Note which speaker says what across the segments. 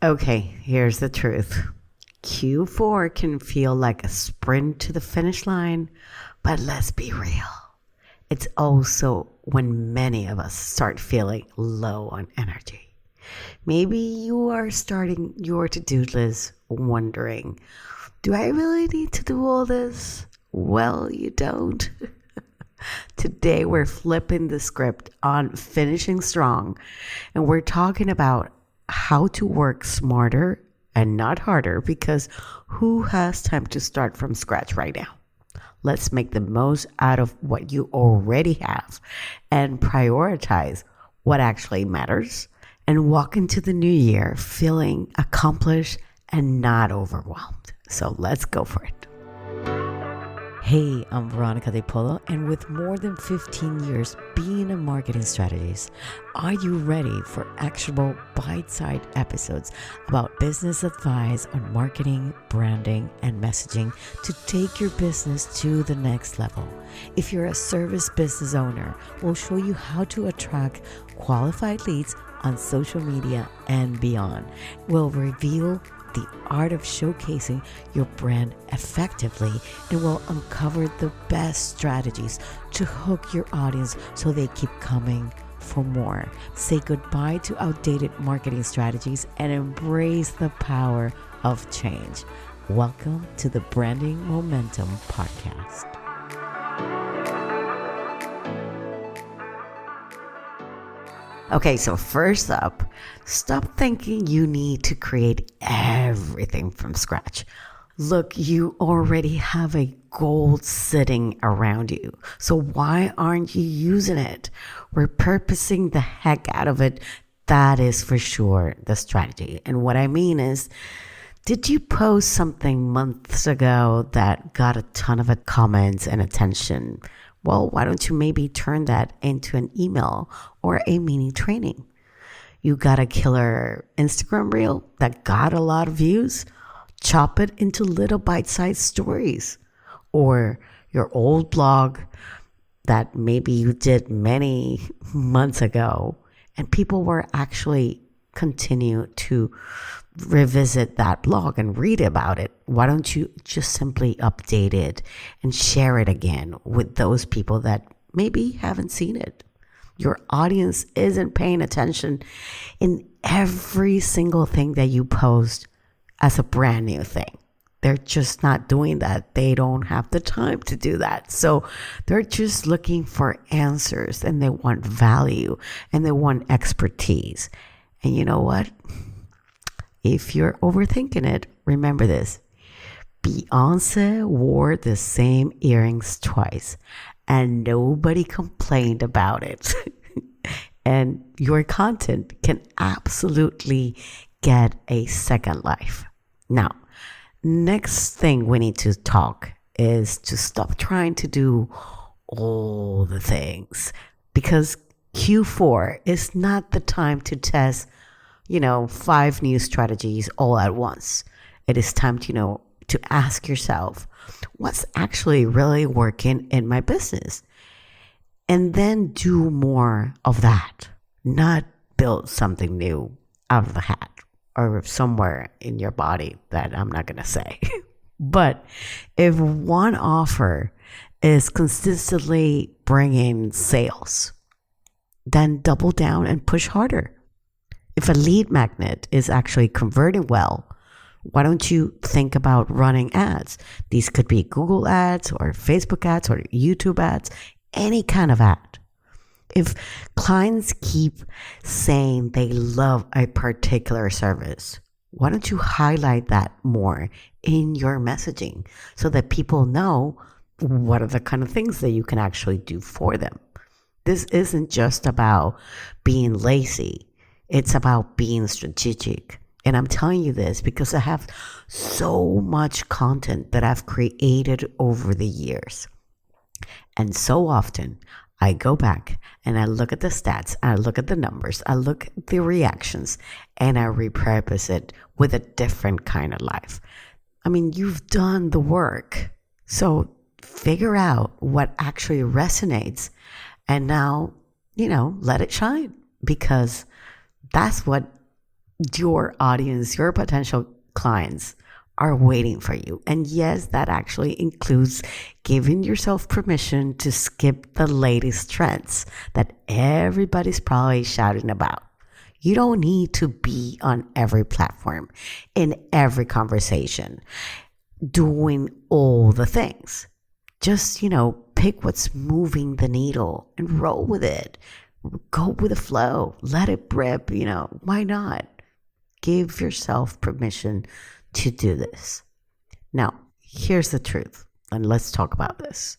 Speaker 1: Okay, here's the truth. Q4 can feel like a sprint to the finish line, but let's be real. It's also when many of us start feeling low on energy. Maybe you are starting your to do list wondering, do I really need to do all this? Well, you don't. Today, we're flipping the script on finishing strong, and we're talking about how to work smarter and not harder because who has time to start from scratch right now? Let's make the most out of what you already have and prioritize what actually matters and walk into the new year feeling accomplished and not overwhelmed. So let's go for it. Hey, I'm Veronica de Polo, and with more than 15 years being a marketing strategist, are you ready for actionable bite-sized episodes about business advice on marketing, branding, and messaging to take your business to the next level? If you're a service business owner, we'll show you how to attract qualified leads on social media and beyond. We'll reveal the art of showcasing your brand effectively and will uncover the best strategies to hook your audience so they keep coming for more. Say goodbye to outdated marketing strategies and embrace the power of change. Welcome to the Branding Momentum Podcast. Okay, so first up, stop thinking you need to create everything from scratch. Look, you already have a gold sitting around you. So why aren't you using it? Repurposing the heck out of it. That is for sure the strategy. And what I mean is, did you post something months ago that got a ton of comments and attention? Well, why don't you maybe turn that into an email or a mini training? You got a killer Instagram reel that got a lot of views? Chop it into little bite-sized stories. Or your old blog that maybe you did many months ago and people were actually continue to revisit that blog and read about it. Why don't you just simply update it and share it again with those people that maybe haven't seen it? Your audience isn't paying attention in every single thing that you post as a brand new thing. They're just not doing that. They don't have the time to do that. So they're just looking for answers and they want value and they want expertise. And you know what? If you're overthinking it, remember this. Beyonce wore the same earrings twice and nobody complained about it. And your content can absolutely get a second life. Now, next thing we need to talk is to stop trying to do all the things because Q4 is not the time to test 5 new strategies all at once. It is time to ask yourself, what's actually really working in my business? And then do more of that, not build something new out of the hat or somewhere in your body that I'm not going to say. But if one offer is consistently bringing sales, then double down and push harder. If a lead magnet is actually converting well, why don't you think about running ads? These could be Google ads or Facebook ads or YouTube ads, any kind of ad. If clients keep saying they love a particular service, why don't you highlight that more in your messaging so that people know what are the kind of things that you can actually do for them? This isn't just about being lazy. It's about being strategic. And I'm telling you this because I have so much content that I've created over the years. And so often I go back and I look at the stats, I look at the numbers, I look at the reactions, and I repurpose it with a different kind of life. I mean, you've done the work. So figure out what actually resonates and now, let it shine because that's what your audience, your potential clients are waiting for you. And yes, that actually includes giving yourself permission to skip the latest trends that everybody's probably shouting about. You don't need to be on every platform, in every conversation, doing all the things. Just, pick what's moving the needle and roll with it. Go with the flow. Let it rip, why not? Give yourself permission to do this. Now, here's the truth, and let's talk about this.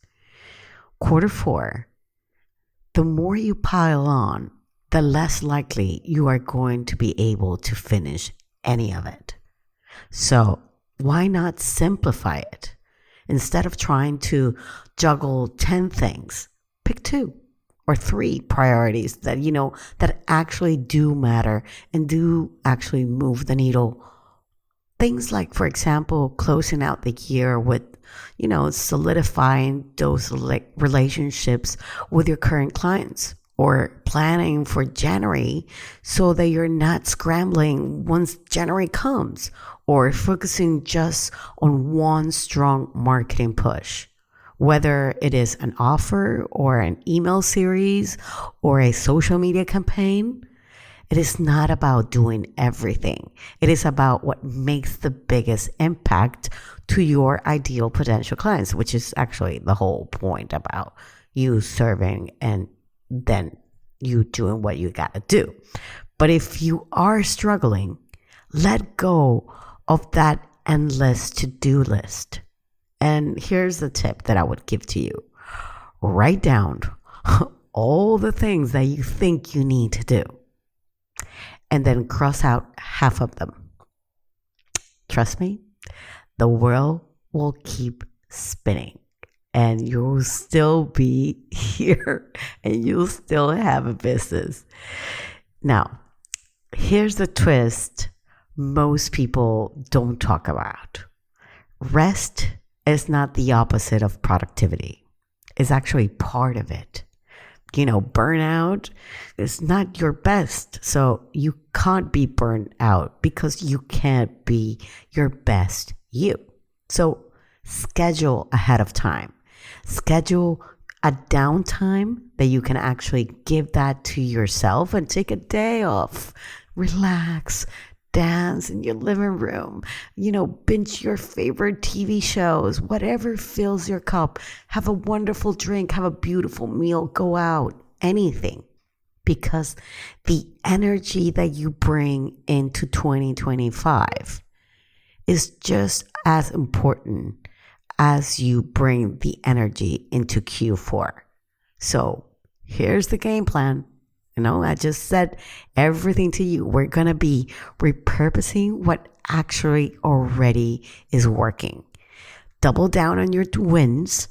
Speaker 1: Q4, the more you pile on, the less likely you are going to be able to finish any of it. So why not simplify it? Instead of trying to juggle 10 things, pick 2 or 3 priorities that, that actually do matter and do actually move the needle. Things like, for example, closing out the year with, solidifying those relationships with your current clients, or planning for January so that you're not scrambling once January comes, or focusing just on one strong marketing push. Whether it is an offer or an email series or a social media campaign, it is not about doing everything. It is about what makes the biggest impact to your ideal potential clients, which is actually the whole point about you serving and then you doing what you got to do. But if you are struggling, let go of that endless to-do list. And here's the tip that I would give to you. Write down all the things that you think you need to do, and then cross out half of them. Trust me, the world will keep spinning. And you'll still be here and you'll still have a business. Now, here's the twist most people don't talk about. Rest is not the opposite of productivity. It's actually part of it. Burnout is not your best. So you can't be burned out because you can't be your best you. So schedule ahead of time. Schedule a downtime that you can actually give that to yourself and take a day off. Relax, dance in your living room, binge your favorite TV shows, whatever fills your cup. Have a wonderful drink, have a beautiful meal, go out, anything. Because the energy that you bring into 2025 is just as important as you bring the energy into Q4. So here's the game plan. I just said everything to you. We're going to be repurposing what actually already is working. Double down on your wins,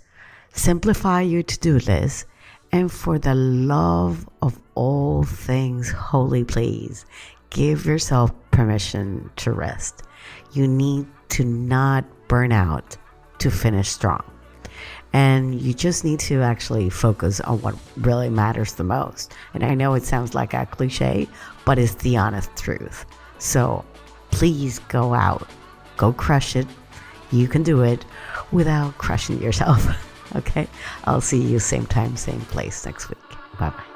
Speaker 1: simplify your to-do list, and for the love of all things holy, please give yourself permission to rest. You need to not burn out to finish strong. And you just need to actually focus on what really matters the most. And I know it sounds like a cliche, but it's the honest truth. So please go out, go crush it. You can do it without crushing yourself. Okay? I'll see you same time, same place next week. Bye-bye.